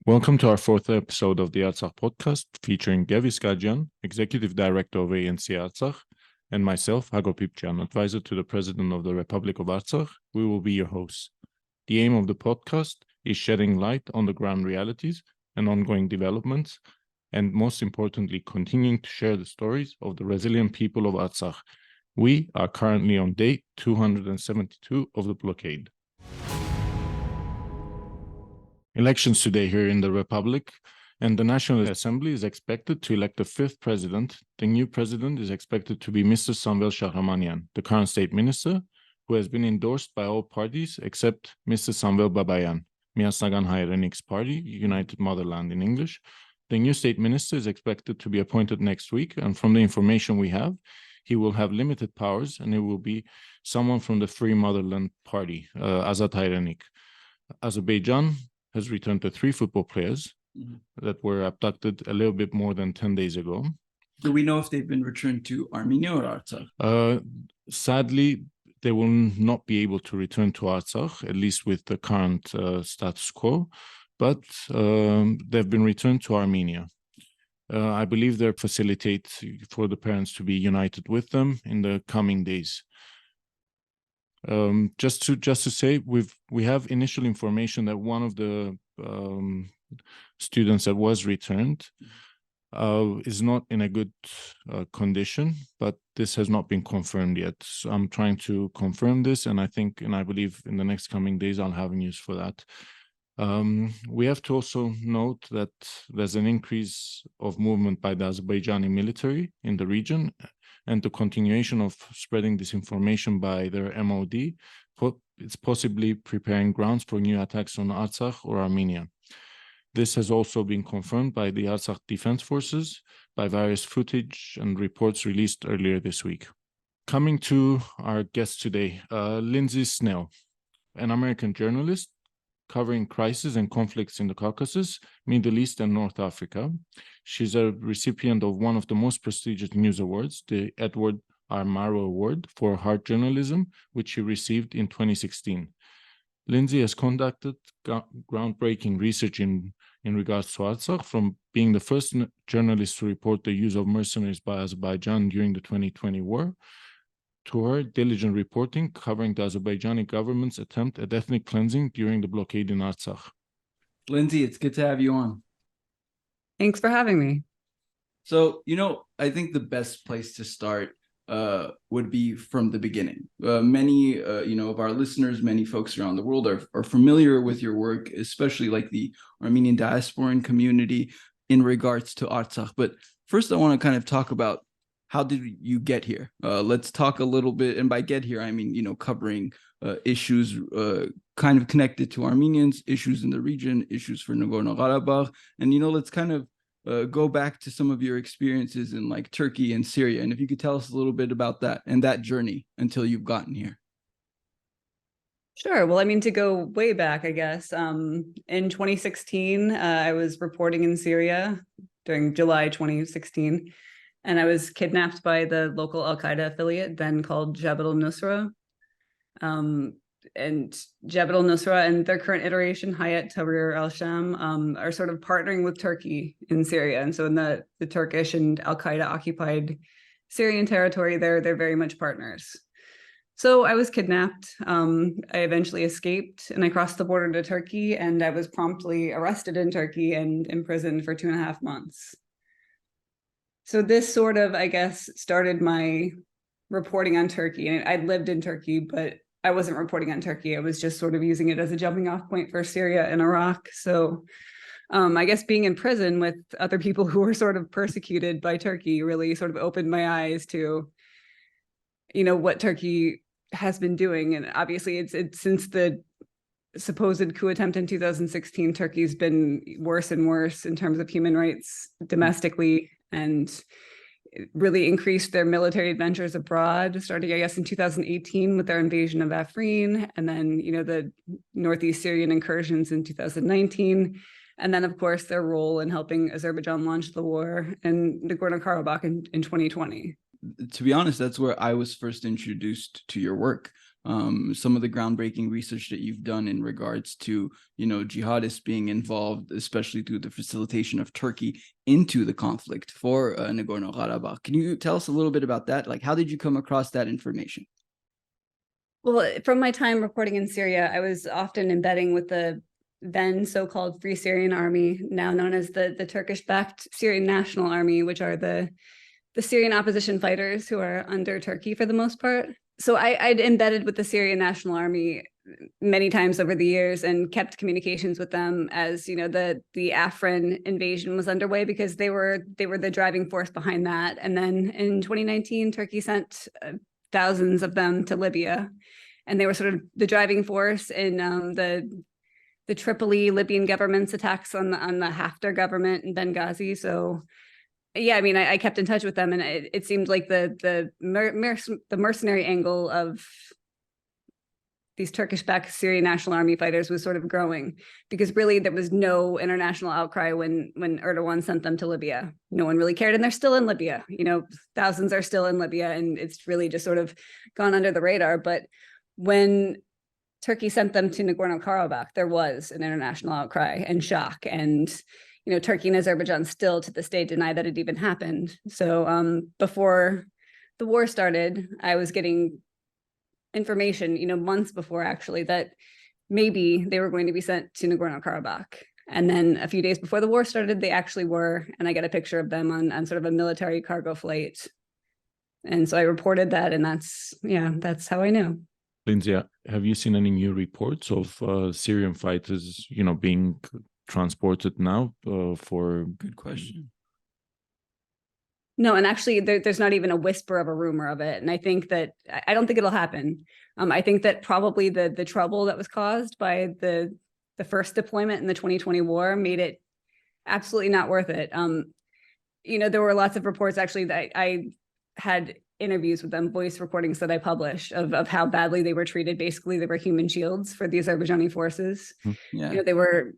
Welcome to our fourth episode of the Artsakh Podcast, featuring Gevis Gadjan, Executive Director of ANC Artsakh, and myself, Hago Pipcan, Advisor to the President of the Republic of Artsakh. We will be your hosts. The aim of the podcast is shedding light on the ground realities and ongoing developments, and most importantly, continuing to share the stories of the resilient people of Artsakh. We are currently on day 272 of the blockade. Elections today here in the Republic, and the National Assembly is expected to elect the fifth president. The new president is expected to be Mr. Samvel Shahramanian, the current state minister, who has been endorsed by all parties except Mr. Samvel Babayan, Miyasagan Hayrenik's party, United Motherland in English. The new state minister is expected to be appointed next week, and from the information we have, he will have limited powers, and it will be someone from the Free Motherland Party, Azad Hayrenik. Azerbaijan has returned to 3 football players that were abducted a little bit more than 10 days ago. Do we know if they've been returned to Armenia or Artsakh? Sadly, they will not be able to return to Artsakh, at least with the current status quo, but they've been returned to Armenia. I believe they're facilitate for the parents to be united with them in the coming days. Just to say, we have initial information that one of the students that was returned is not in a good condition, but this has not been confirmed yet. So I'm trying to confirm this, and I believe in the next coming days I'll have news for that. We have to also note that there's an increase of movement by the Azerbaijani military in the region, and the continuation of spreading disinformation by their MOD, it's possibly preparing grounds for new attacks on Artsakh or Armenia. This has also been confirmed by the Artsakh Defense Forces by various footage and reports released earlier this week. Coming to our guest today, Lindsey Snell, an American journalist covering crises and conflicts in the Caucasus, Middle East, and North Africa. She's a recipient of one of the most prestigious news awards, the Edward R. Murrow Award for hard journalism, which she received in 2016. Lindsey has conducted groundbreaking research in regards to Artsakh, from being the first journalist to report the use of mercenaries by Azerbaijan during the 2020 war, to her diligent reporting covering the Azerbaijani government's attempt at ethnic cleansing during the blockade in Artsakh. Lindsey, it's good to have you on. Thanks for having me. So, I think the best place to start would be from the beginning. Many, of our listeners, many folks around the world are familiar with your work, especially like the Armenian diasporan community in regards to Artsakh. But first, I want to kind of talk about, how did you get here? Let's talk a little bit, and by get here, I mean, covering issues kind of connected to Armenians, issues in the region, issues for Nagorno-Karabakh, and, let's kind of go back to some of your experiences in like Turkey and Syria. And if you could tell us a little bit about that and that journey until you've gotten here. Sure. Well, I mean, to go way back, I guess, in 2016, I was reporting in Syria during July 2016. And I was kidnapped by the local al-Qaeda affiliate, then called Jabhat al-Nusra. And Jabhat al-Nusra and their current iteration, Hayat Tahrir al-Sham, are sort of partnering with Turkey in Syria. And so in the Turkish and al-Qaeda occupied Syrian territory, they're very much partners. So I was kidnapped. I eventually escaped, and I crossed the border to Turkey, and I was promptly arrested in Turkey and imprisoned for 2.5 months. So this sort of, I guess, started my reporting on Turkey. And I'd lived in Turkey, but I wasn't reporting on Turkey. I was just sort of using it as a jumping off point for Syria and Iraq. So I guess being in prison with other people who were sort of persecuted by Turkey really sort of opened my eyes to, what Turkey has been doing. And obviously it's since the supposed coup attempt in 2016, Turkey's been worse and worse in terms of human rights domestically, and really increased their military adventures abroad, starting, I guess, in 2018 with their invasion of Afrin, and then, the Northeast Syrian incursions in 2019, and then, of course, their role in helping Azerbaijan launch the war in Nagorno-Karabakh in 2020. To be honest, that's where I was first introduced to your work. some of the groundbreaking research that you've done in regards to, jihadists being involved, especially through the facilitation of Turkey into the conflict for Nagorno-Karabakh. Can you tell us a little bit about that? Like, how did you come across that information? Well, from my time reporting in Syria, I was often embedding with the then so-called Free Syrian Army, now known as the Turkish-backed Syrian National Army, which are the Syrian opposition fighters who are under Turkey for the most part. So I'd embedded with the Syrian National Army many times over the years and kept communications with them as, the Afrin invasion was underway, because they were the driving force behind that. And then in 2019, Turkey sent thousands of them to Libya, and they were sort of the driving force in the Tripoli Libyan government's attacks on the Haftar government in Benghazi. So yeah, I mean, I kept in touch with them, and it seemed like the mercenary angle of these Turkish-backed Syrian National Army fighters was sort of growing, because really there was no international outcry when Erdogan sent them to Libya. No one really cared, and they're still in Libya. Thousands are still in Libya, and it's really just sort of gone under the radar. But when Turkey sent them to Nagorno-Karabakh, there was an international outcry and shock, and Turkey and Azerbaijan still to this day deny that it even happened. So before the war started, I was getting information, months before actually, that maybe they were going to be sent to Nagorno-Karabakh. And then a few days before the war started, they actually were, and I got a picture of them on sort of a military cargo flight. And so I reported that, and that's how I knew. Lindsey, have you seen any new reports of Syrian fighters, being transported now for? Good question. No, and actually there's not even a whisper of a rumor of it. And I think that, I don't think it'll happen. I think that probably the trouble that was caused by the first deployment in the 2020 war made it absolutely not worth it. There were lots of reports actually that I had interviews with them, voice recordings that I published of how badly they were treated. Basically, they were human shields for the Azerbaijani forces. Yeah. They were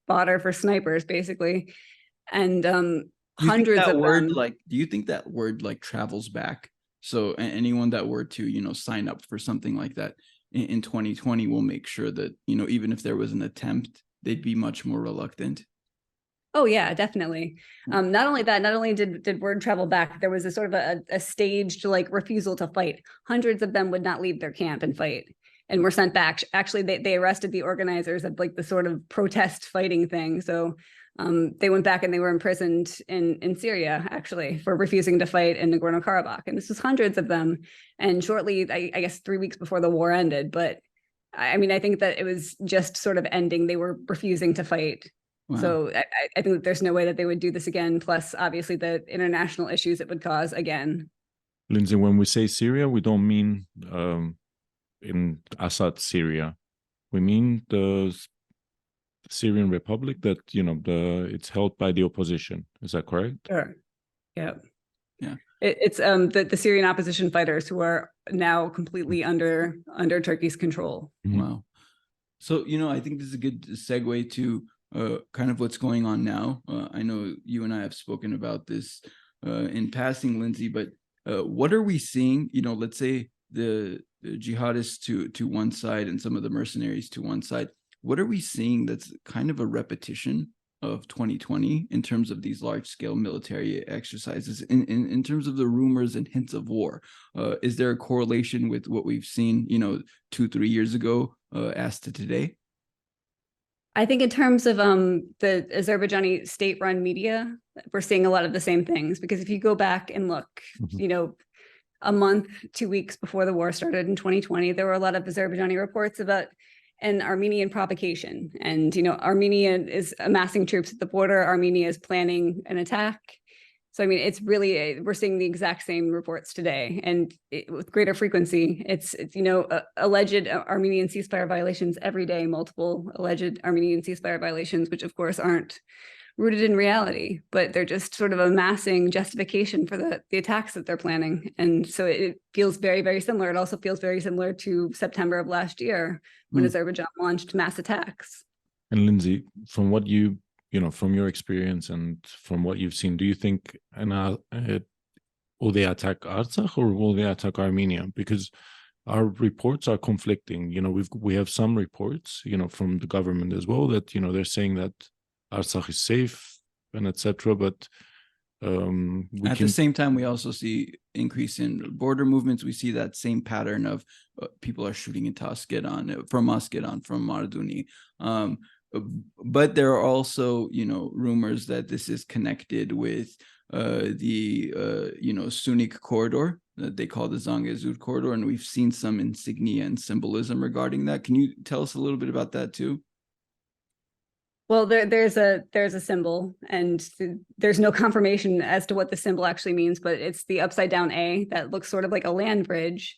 fodder for snipers, basically. And hundreds of them. Do you think that word travels back? So anyone that were to, sign up for something like that in 2020 will make sure that, even if there was an attempt, they'd be much more reluctant. Oh yeah, definitely. Not only that, not only did word travel back, there was a sort of a staged refusal to fight. Hundreds of them would not leave their camp and fight, and were sent back. Actually, they arrested the organizers of the sort of protest fighting thing. So they went back and they were imprisoned in Syria, actually, for refusing to fight in Nagorno-Karabakh. And this was hundreds of them. And shortly, I guess 3 weeks before the war ended. But I mean, I think that it was just sort of ending. They were refusing to fight. Wow. So I think that there's no way that they would do this again. Plus, obviously, the international issues it would cause again. Lindsey, when we say Syria, we don't mean in Assad, Syria. We mean the Syrian Republic that, it's held by the opposition. Is that correct? Sure. Yeah. Yeah. It's the Syrian opposition fighters who are now completely under Turkey's control. Mm-hmm. Wow. So, I think this is a good segue to kind of what's going on now. I know you and I have spoken about this in passing, Lindsey, but what are we seeing? Let's say the jihadists to one side and some of the mercenaries to one side. What are we seeing that's kind of a repetition of 2020 in terms of these large-scale military exercises, in terms of the rumors and hints of war? Is there a correlation with what we've seen, 2-3 years ago as to today? I think in terms of the Azerbaijani state-run media, we're seeing a lot of the same things, because if you go back and look, a month, 2 weeks before the war started in 2020, there were a lot of Azerbaijani reports about an Armenian provocation. And, Armenia is amassing troops at the border. Armenia is planning an attack. So, I mean, it's really, we're seeing the exact same reports today, and with greater frequency. It's alleged Armenian ceasefire violations every day, multiple alleged Armenian ceasefire violations, which of course aren't rooted in reality, but they're just sort of amassing justification for the attacks that they're planning. And so it feels very, very similar. It also feels very similar to September of last year when Azerbaijan launched mass attacks. And Lindsey, from what from your experience and from what you've seen, do you think will they attack Artsakh or will they attack Armenia? Because our reports are conflicting. We have some reports, from the government as well, that they're saying that Artsakh is safe and etc. But at the same time, we also see increase in border movements. We see that same pattern of people are shooting into Askedan, from Marduni. But there are also, rumors that this is connected with the Sunnic corridor that they call the Zangazood Corridor, and we've seen some insignia and symbolism regarding that. Can you tell us a little bit about that too? Well, there's a symbol, and there's no confirmation as to what the symbol actually means, but it's the upside down A that looks sort of like a land bridge.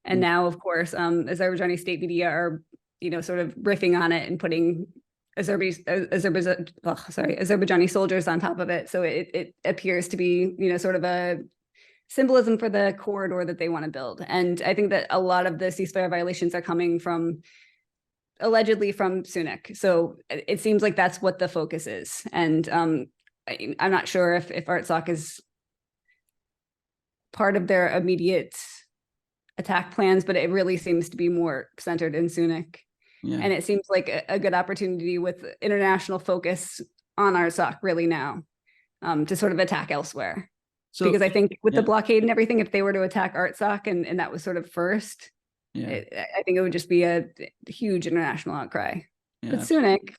And now, of course, Azerbaijani state media are, sort of riffing on it and putting Azerbaijani soldiers on top of it. So it appears to be, sort of a symbolism for the corridor that they want to build. And I think that a lot of the ceasefire violations are coming allegedly from Sunnic. So it seems like that's what the focus is. And I'm not sure if Artsakh is part of their immediate attack plans, but it really seems to be more centered in Sunnic. Yeah. And it seems like a good opportunity with international focus on Artsakh really now to sort of attack elsewhere. So, because I think with the blockade and everything, if they were to attack Artsakh and that was sort of first, I think it would just be a huge international outcry. But Sunnic.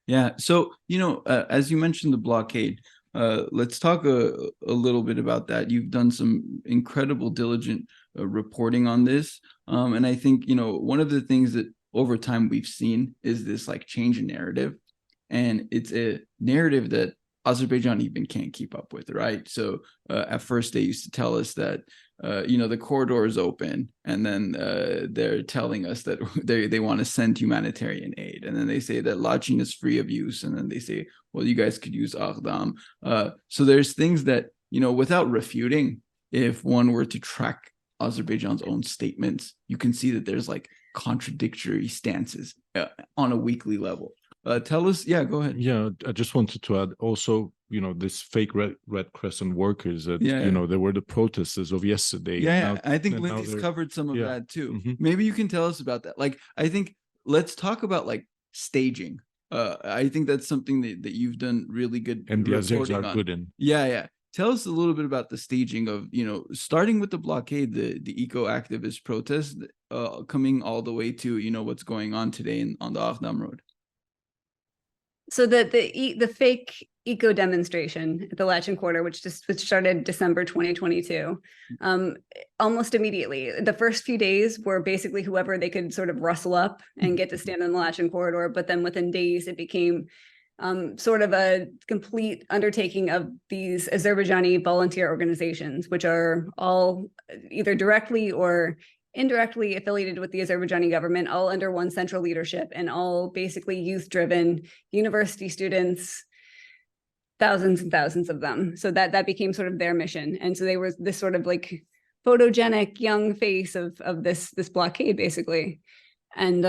Yeah. So, as you mentioned, the blockade, let's talk a little bit about that. You've done some incredible, diligent reporting on this. And I think, one of the things that over time we've seen is this like change in narrative. And it's a narrative that Azerbaijan even can't keep up with, right? So at first they used to tell us that, the corridor is open, and then they're telling us that they want to send humanitarian aid. And then they say that Lachin is free of use. And then they say, well, you guys could use Aghdam. So there's things that, without refuting, if one were to track Azerbaijan's own statements, you can see that there's like contradictory stances on a weekly level. Tell us, go ahead. Yeah, I just wanted to add also, this fake Red Crescent workers that, there were the protesters of yesterday. Yeah, I think Lindsey's covered some of that too. Mm-hmm. Maybe you can tell us about that. Like, I think let's talk about like staging. I think that's something that you've done really good. And the Azerbs are good in. Yeah. Tell us a little bit about the staging of, starting with the blockade, the eco-activist protest, coming all the way to, what's going on today on the Aghdam Road. So the fake eco demonstration at the Lachin Corridor, which started December 2022, almost immediately. The first few days were basically whoever they could sort of rustle up and get to stand in the Lachin Corridor. But then within days, it became sort of a complete undertaking of these Azerbaijani volunteer organizations, which are all either directly or indirectly affiliated with the Azerbaijani government, all under one central leadership, and all basically youth-driven university students, thousands and thousands of them. So that became sort of their mission. And so they were this sort of like photogenic young face of this blockade, basically. And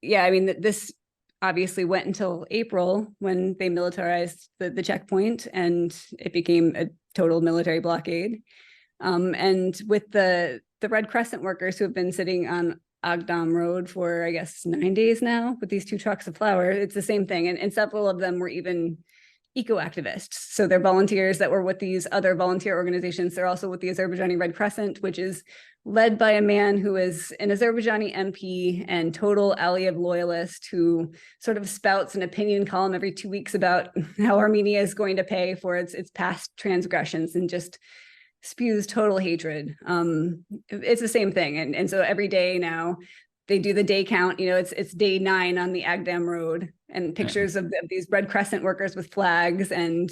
this obviously went until April when they militarized the checkpoint, and it became a total military blockade. And with the Red Crescent workers who have been sitting on Aghdam Road for, I guess, 9 days now with these 2 trucks of flour, it's the same thing. And several of them were even eco-activists. So they're volunteers that were with these other volunteer organizations. They're also with the Azerbaijani Red Crescent, which is led by a man who is an Azerbaijani MP and total Aliyev loyalist who sort of spouts an opinion column every 2 weeks about how Armenia is going to pay for its past transgressions, and just spews total hatred. It's the same thing. And so every day now they do the day count, it's day 9 on the Aghdam Road, and pictures of these Red Crescent workers with flags. And,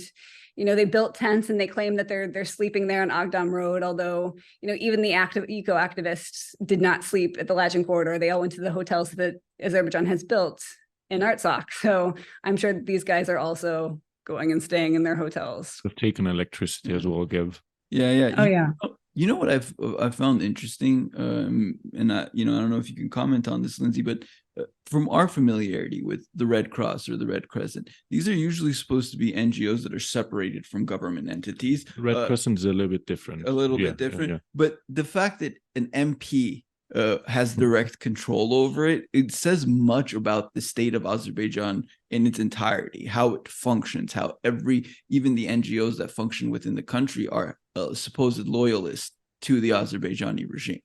they built tents and they claim that they're sleeping there on Aghdam Road. Although, even the eco-activists did not sleep at the Lachin Corridor. They all went to the hotels that Azerbaijan has built in Artsakh. So I'm sure these guys are also going and staying in their hotels. They've taken electricity as well, Give. Yeah. Oh, yeah. You know what I've found interesting, and I don't know if you can comment on this, Lindsey, but from our familiarity with the Red Cross or the Red Crescent, these are usually supposed to be NGOs that are separated from government entities. Red Crescent is a little bit different. A little bit different. But the fact that an MP has direct control over it, it says much about the state of Azerbaijan in its entirety, how it functions, how even the NGOs that function within the country are supposed loyalists to the Azerbaijani regime.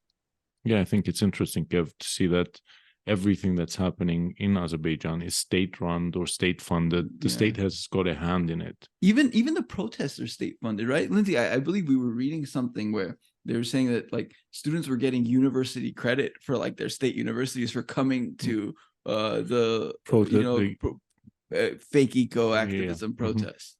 Yeah, I think it's interesting, Kev, to see that everything that's happening in Azerbaijan is state-run or state-funded. The state has got a hand in it. Even the protests are state-funded, right? Lindsey, I believe we were reading something where they were saying that like students were getting university credit for like their state universities for coming to fake eco-activism protests.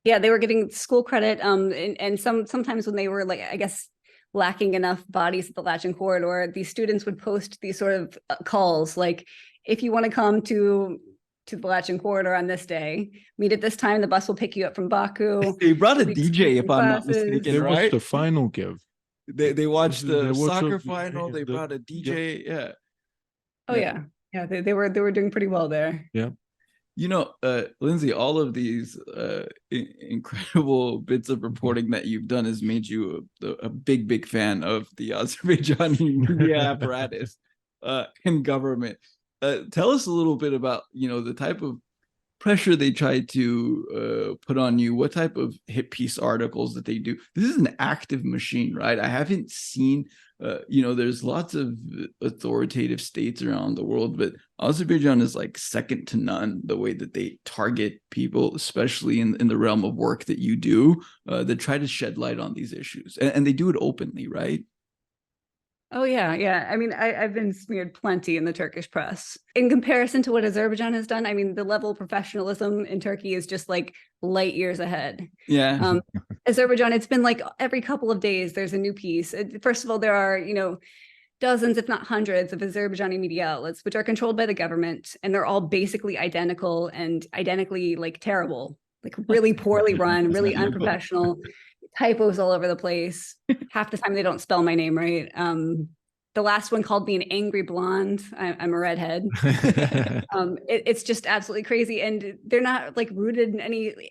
Yeah, they were getting school credit. And sometimes when they were like, I guess, lacking enough bodies at the Lachin Corridor, these students would post these sort of calls like, if you want to come to the Lachin Corridor on this day, meet at this time, the bus will pick you up from Baku. They brought a DJ, if I'm not mistaken, They right? watched the final, Kev. They watched the soccer the final. They brought a DJ. Yeah. Oh yeah. They were doing pretty well there. Yeah. You know, Lindsey, all of these incredible bits of reporting that you've done has made you a big fan of the Azerbaijani media apparatus and government. Tell us a little bit about, the type of pressure they try to put on you, what type of hit piece articles that they do. This is an active machine, right? I haven't seen, there's lots of authoritative states around the world, but Azerbaijan is like second to none the way that they target people, especially in the realm of work that you do, that try to shed light on these issues. And they do it openly, right? Oh, yeah. I mean, I've been smeared plenty in the Turkish press. In comparison to what Azerbaijan has done, I mean, the level of professionalism in Turkey is just like light years ahead. Yeah. Azerbaijan, it's been like every couple of days, there's a new piece. First of all, there are, dozens, if not hundreds, of Azerbaijani media outlets, which are controlled by the government. And they're all basically identical and identically like terrible, like really poorly run, really unprofessional. Typos all over the place. Half the time they don't spell my name right. The last one called me an angry blonde. I'm a redhead. It's just absolutely crazy, and they're not like rooted in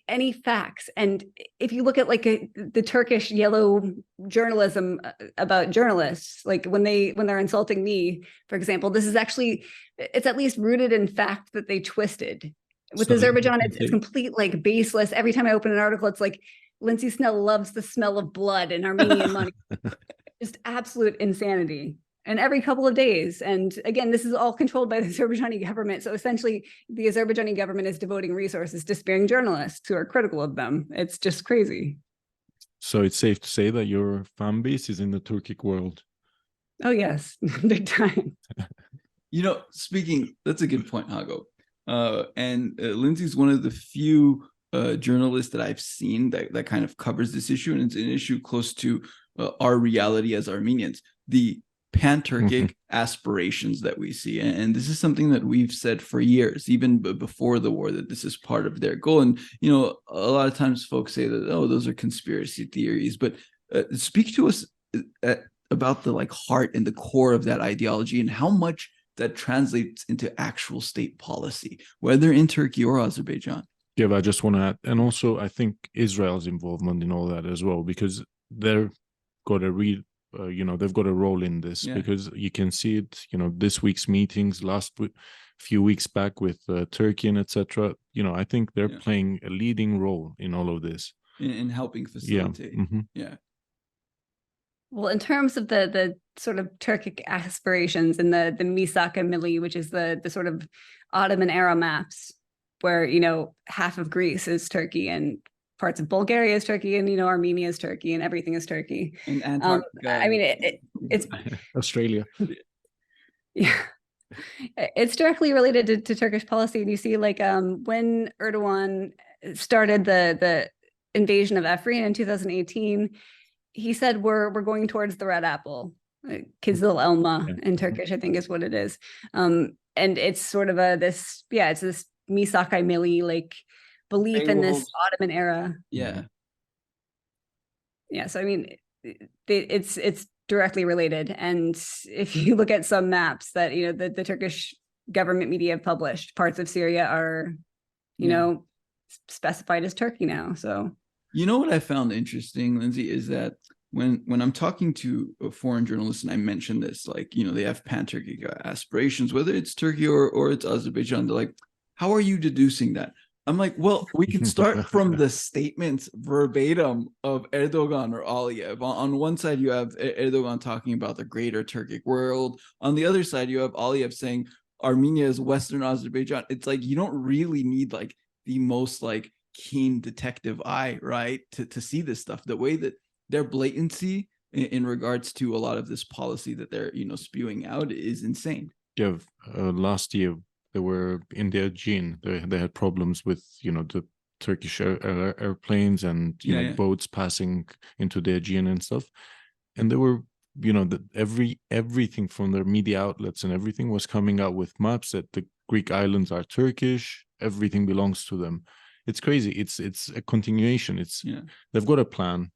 any facts. And if you look at like the Turkish yellow journalism about journalists, like when they're insulting me, for example, it's at least rooted in fact that they twisted. With Azerbaijan, it's complete like baseless. Every time I open an article, it's like, Lindsey Snell loves the smell of blood and Armenian money. Just absolute insanity. And every couple of days. And again, this is all controlled by the Azerbaijani government. So essentially, the Azerbaijani government is devoting resources to sparing journalists who are critical of them. It's just crazy. So it's safe to say that your fan base is in the Turkic world. Oh, yes. Big time. That's a good point, Hago. And Lindsey's one of the few journalist that I've seen that kind of covers this issue, and it's an issue close to our reality as Armenians, the pan-Turkic aspirations that we see. And this is something that we've said for years, even before the war, that this is part of their goal. And, a lot of times folks say that, oh, those are conspiracy theories, but speak to us about the like heart and the core of that ideology and how much that translates into actual state policy, whether in Turkey or Azerbaijan. Yeah, but I just want to add, and also I think Israel's involvement in all that as well, because they've got a role in this, because you can see it, this week's meetings, few weeks back with Turkey and etc. I think they're playing a leading role in all of this. In helping facilitate. Yeah. Well, in terms of the sort of Turkic aspirations and the Misaka Milli, which is the sort of Ottoman era maps, where, half of Greece is Turkey and parts of Bulgaria is Turkey and, Armenia is Turkey and everything is Turkey. And Antarctica. I mean, it's Australia. Yeah. It's directly related to Turkish policy. And you see like when Erdogan started the invasion of Afrin in 2018, he said, we're going towards the red apple, Kizil Elma in Turkish, I think is what it is. And it's sort of it's this Misaka Milli, like belief in this Ottoman era. Yeah. So I mean, it's directly related. And if you look at some maps that the Turkish government media have published. Parts of Syria are, you know, specified as Turkey now. So, you know what I found interesting, Lindsey, is that when I'm talking to a foreign journalist and I mention this, like, you know, they have pan-Turkic aspirations, whether it's Turkey or it's Azerbaijan, they're like, how are you deducing that? I'm like, well, we can start from the statements verbatim of Erdogan or Aliyev. On one side, you have Erdogan talking about the greater Turkic world. On the other side, you have Aliyev saying Armenia is Western Azerbaijan. It's like, you don't really need like the most like keen detective eye, right, to see this stuff. The way that their blatancy in regards to a lot of this policy that they're, you know, spewing out is insane. Yeah, last year, they were in the Aegean. They had problems with, you know, the Turkish airplanes and, you know, boats passing into the Aegean and stuff. And they were, you know, everything from their media outlets and everything was coming out with maps that the Greek islands are Turkish. Everything belongs to them. It's crazy. It's a continuation. They've got a plan.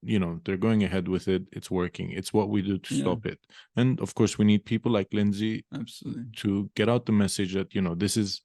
You know, they're going ahead with it. It's working. It's what we do to stop it. And of course, we need people like Lindsey to get out the message that, you know, this is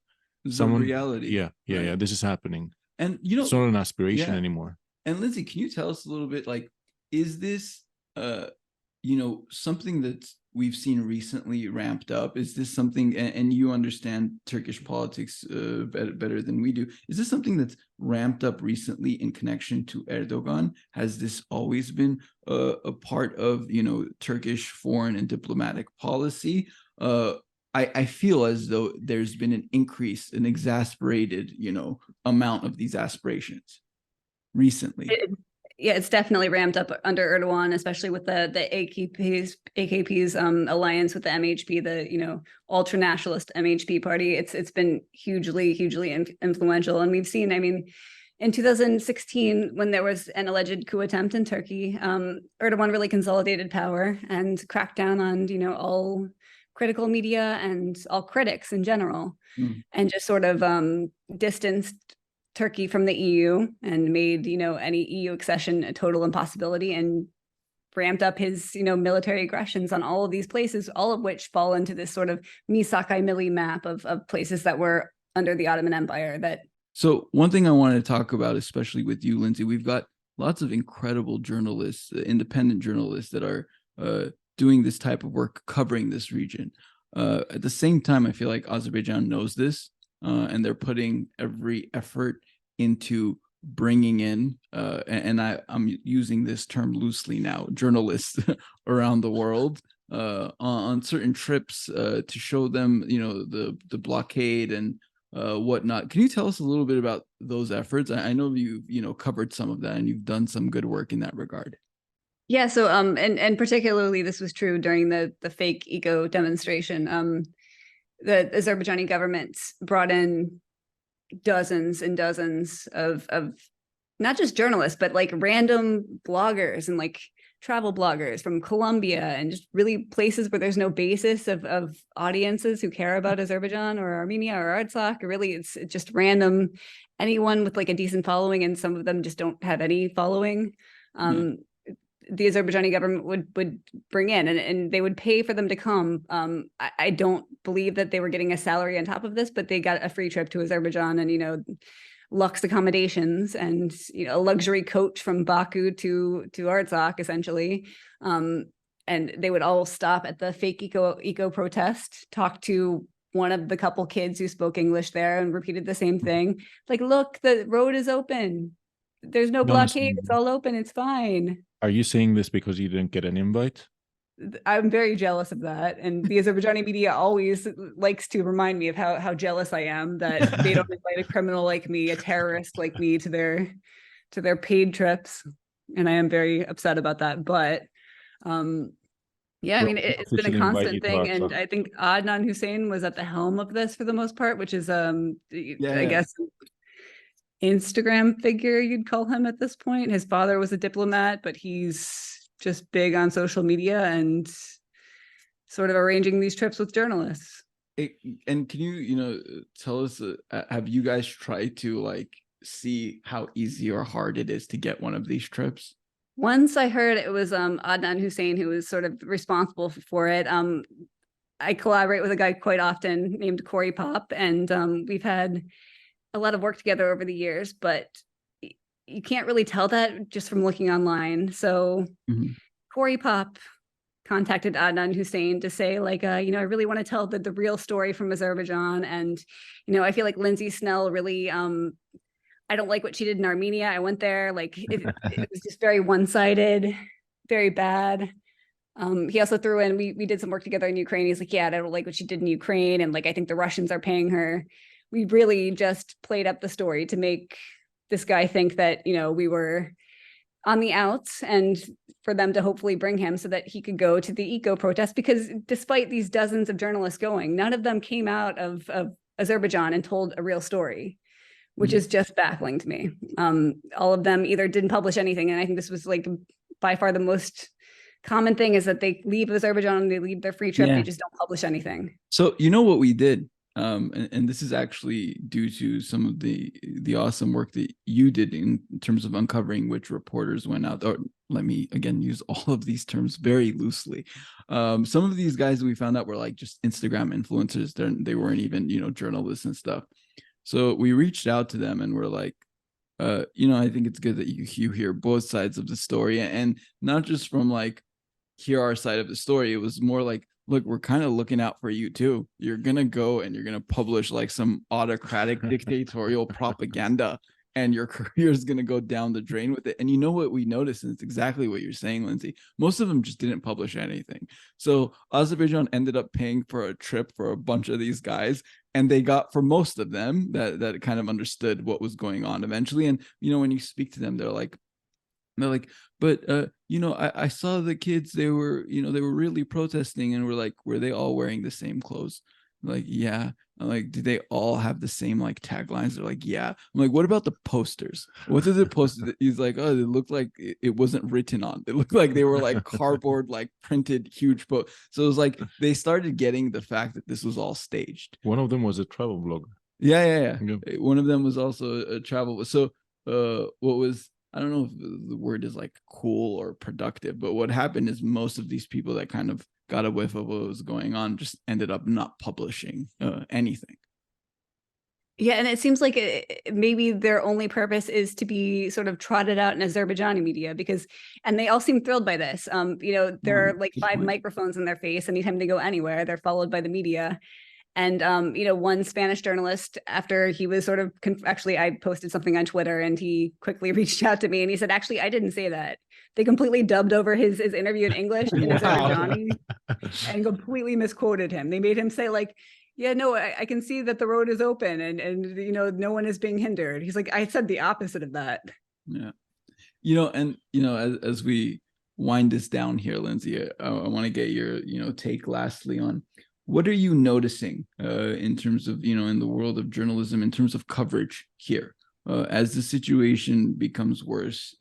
someone, reality. Yeah. This is happening. And, you know, it's not an aspiration anymore. And Lindsey, can you tell us a little bit, like, is this, you know, something that we've seen recently ramped up? Is this something, and you understand Turkish politics better than we do, is this something that's ramped up recently in connection to Erdogan? Has this always been a part of, you know, Turkish foreign and diplomatic policy? I feel as though there's been an increase, an exasperated, you know, amount of these aspirations recently. Yeah, it's definitely ramped up under Erdogan, especially with the AKP's alliance with the MHP, the, you know, ultra-nationalist MHP party. It's been hugely influential. And we've seen, I mean, in 2016, when there was an alleged coup attempt in Turkey, Erdogan really consolidated power and cracked down on, you know, all critical media and all critics in general, and just sort of distanced Turkey from the EU and made, you know, any EU accession a total impossibility, and ramped up his, you know, military aggressions on all of these places, all of which fall into this sort of Misak-i Milli map of places that were under the Ottoman Empire. So one thing I wanted to talk about, especially with you, Lindsey, we've got lots of incredible journalists, independent journalists that are doing this type of work, covering this region. At the same time, I feel like Azerbaijan knows this. And they're putting every effort into bringing in, and I'm using this term loosely now, journalists around the world on certain trips to show them, you know, the blockade and whatnot. Can you tell us a little bit about those efforts? I know you've, you know, covered some of that and you've done some good work in that regard. Yeah. So and particularly this was true during the fake eco demonstration. The Azerbaijani government brought in dozens and dozens of not just journalists, but like random bloggers and like travel bloggers from Colombia and just really places where there's no basis of audiences who care about Azerbaijan or Armenia or Artsakh. Or really, it's just random, anyone with like a decent following, and some of them just don't have any following. The Azerbaijani government would bring in, and they would pay for them to come. I don't believe that they were getting a salary on top of this, but they got a free trip to Azerbaijan and, you know, luxe accommodations and, you know, a luxury coach from Baku to Artsakh, essentially. And they would all stop at the fake eco protest, talk to one of the couple kids who spoke English there and repeated the same thing. Like, look, the road is open. There's no blockade. It's all open. It's fine. Are you saying this because you didn't get an invite? I'm very jealous of that. And the Azerbaijani media always likes to remind me of how jealous I am that they don't invite a criminal like me, a terrorist like me to their paid trips. And I am very upset about that. But yeah, I mean, it's been a constant thing. And I think Adnan Hussein was at the helm of this for the most part, which is, I guess, Instagram figure, you'd call him at this point. His father was a diplomat, but he's just big on social media and sort of arranging these trips with journalists. And can you, tell us, have you guys tried to like see how easy or hard it is to get one of these trips? Once I heard it was Adnan Hussein who was sort of responsible for it. I collaborate with a guy quite often named Corey Pop, and we've had a lot of work together over the years, but you can't really tell that just from looking online. So Corey Pop contacted Adnan Hussein to say, like, I really want to tell the real story from Azerbaijan. And, I feel like Lindsey Snell really, I don't like what she did in Armenia. I went there, like, it was just very one-sided, very bad. He also threw in, we did some work together in Ukraine. He's like, yeah, I don't like what she did in Ukraine. And like, I think the Russians are paying her. We really just played up the story to make this guy think that, we were on the outs, and for them to hopefully bring him so that he could go to the eco protest, because despite these dozens of journalists going, none of them came out of Azerbaijan and told a real story, which is just baffling to me. All of them either didn't publish anything, and I think this was like by far the most common thing, is that they leave Azerbaijan, they leave their free trip, they just don't publish anything. So what we did, and this is actually due to some of the awesome work that you did in terms of uncovering which reporters went out. Or let me again use all of these terms very loosely. Some of these guys we found out were like just Instagram influencers. They weren't even journalists and stuff. So we reached out to them and we're like, I think it's good that you hear both sides of the story, and not just from like, hear our side of the story. It was more like, look, we're kind of looking out for you too. You're going to go and you're going to publish like some autocratic dictatorial propaganda, and your career is going to go down the drain with it. And you know what we noticed, and it's exactly what you're saying, Lindsey. Most of them just didn't publish anything. So Azerbaijan ended up paying for a trip for a bunch of these guys, and they got, for most of them, that kind of understood what was going on eventually. And, when you speak to them, they're like, but I saw the kids, they were really protesting, and we're like, were they all wearing the same clothes? Like, yeah. I'm like, do they all have the same like taglines? They're like, yeah. I'm like, what about the posters? What did the posters? He's like, oh, they looked like it wasn't written on. It looked like they were like cardboard, like printed huge So it was like they started getting the fact that this was all staged. One of them was a travel blogger. Yeah. One of them was also a travel. So what was, I don't know if the word is like cool or productive, but what happened is most of these people that kind of got a whiff of what was going on just ended up not publishing anything. Yeah, and it seems like maybe their only purpose is to be sort of trotted out in Azerbaijani media, and they all seem thrilled by this. There are like 5 microphones in their face anytime they go anywhere. They're followed by the media. And, one Spanish journalist, after he was sort of, actually, I posted something on Twitter, and he quickly reached out to me and he said, actually, I didn't say that. They completely dubbed over his interview in English in Azerbaijani and completely misquoted him. They made him say like, yeah, no, I can see that the road is open and no one is being hindered. He's like, I said the opposite of that. Yeah. As we wind this down here, Lindsey, I want to get your, take lastly on, what are you noticing in terms of, in the world of journalism, in terms of coverage here? As the situation becomes worse,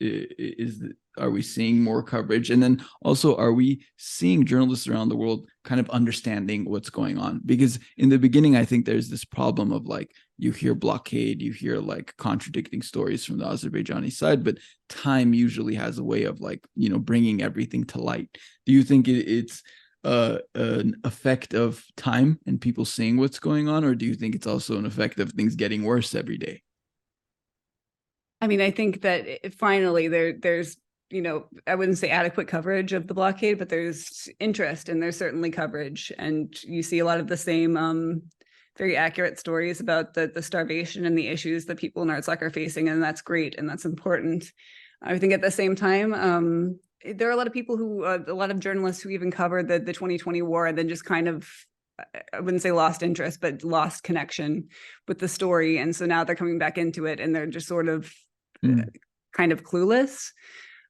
are we seeing more coverage? And then also, are we seeing journalists around the world kind of understanding what's going on? Because in the beginning, I think there's this problem of like, you hear blockade, you hear like contradicting stories from the Azerbaijani side, but time usually has a way of like, bringing everything to light. Do you think it's an effect of time and people seeing what's going on, or do you think it's also an effect of things getting worse every day? I mean, I think that finally there's, I wouldn't say adequate coverage of the blockade, but there's interest and there's certainly coverage. And you see a lot of the same very accurate stories about the starvation and the issues that people in Artsakh are facing. And that's great. And that's important. I think at the same time, there are a lot of people a lot of journalists who even covered the 2020 war and then just kind of, I wouldn't say lost interest, but lost connection with the story. And so now they're coming back into it and they're just sort of kind of clueless.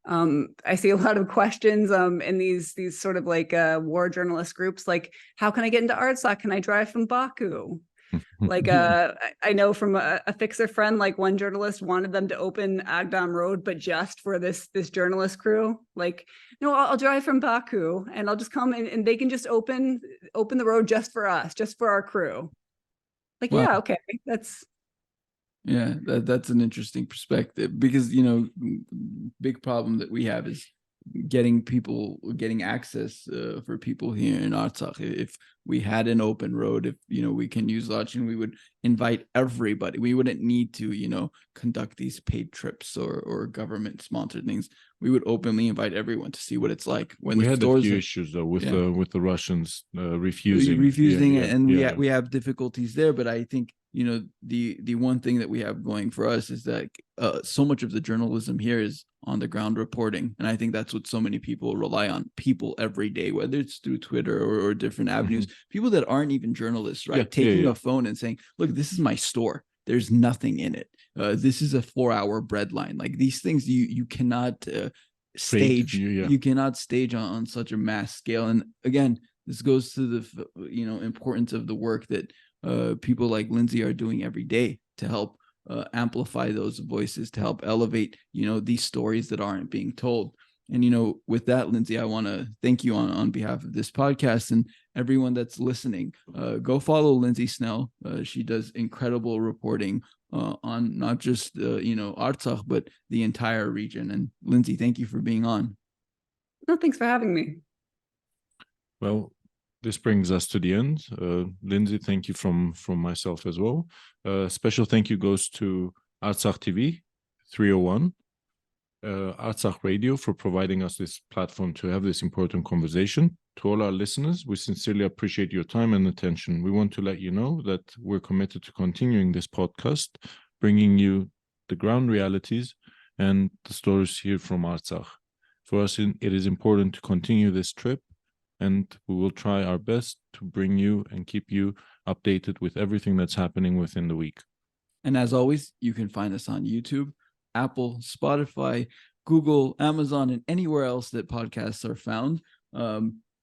I see a lot of questions in these sort of like war journalist groups, like, how can I get into Artsakh? Can I drive from Baku? Like, I know from a fixer friend, like one journalist wanted them to open Agdam Road, but just for this journalist crew. Like, no, I'll drive from Baku and I'll just come and they can just open the road just for us, just for our crew. Like, wow. Yeah, okay, that's an interesting perspective, because big problem that we have is getting access for people here in Artsakh. If we had an open road, if we can use lodging, we would invite everybody. We wouldn't need to conduct these paid trips or government sponsored things. We would openly invite everyone to see what it's like when we the had stores a few issues though with the Russians refusing we have difficulties there. But I think the one thing that we have going for us is that so much of the journalism here is on the ground reporting, and I think that's what so many people rely on. People every day, whether it's through Twitter or different avenues, people that aren't even journalists, right? Taking a phone and saying, "Look, this is my store. There's nothing in it. This is a 4-hour bread line." Like these things, you cannot stage. You cannot stage on such a mass scale. And again, this goes to the importance of the work that people like Lindsey are doing every day to help amplify those voices, to help elevate these stories that aren't being told. And with that, Lindsey, I want to thank you on behalf of this podcast and everyone that's listening. Go follow Lindsey Snell. She does incredible reporting on not just Artsakh, but the entire region. And Lindsey, thank you for being on. No, thanks for having me. Well, this brings us to the end. Lindsey, thank you from myself as well. Special thank you goes to Artsakh TV 301, Artsakh Radio for providing us this platform to have this important conversation. To all our listeners, we sincerely appreciate your time and attention. We want to let you know that we're committed to continuing this podcast, bringing you the ground realities and the stories here from Artsakh. For us, it is important to continue this trip, and we will try our best to bring you and keep you updated with everything that's happening within the week. And as always, you can find us on YouTube, Apple, Spotify, Google, Amazon, and anywhere else that podcasts are found.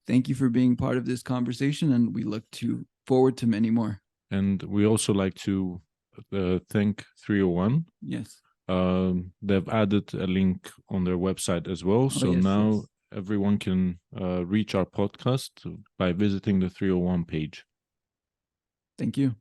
Thank you for being part of this conversation, and we look forward to many more. And we also like to thank 301. Yes. They've added a link on their website as well. Now everyone can reach our podcast by visiting the 301 page. Thank you.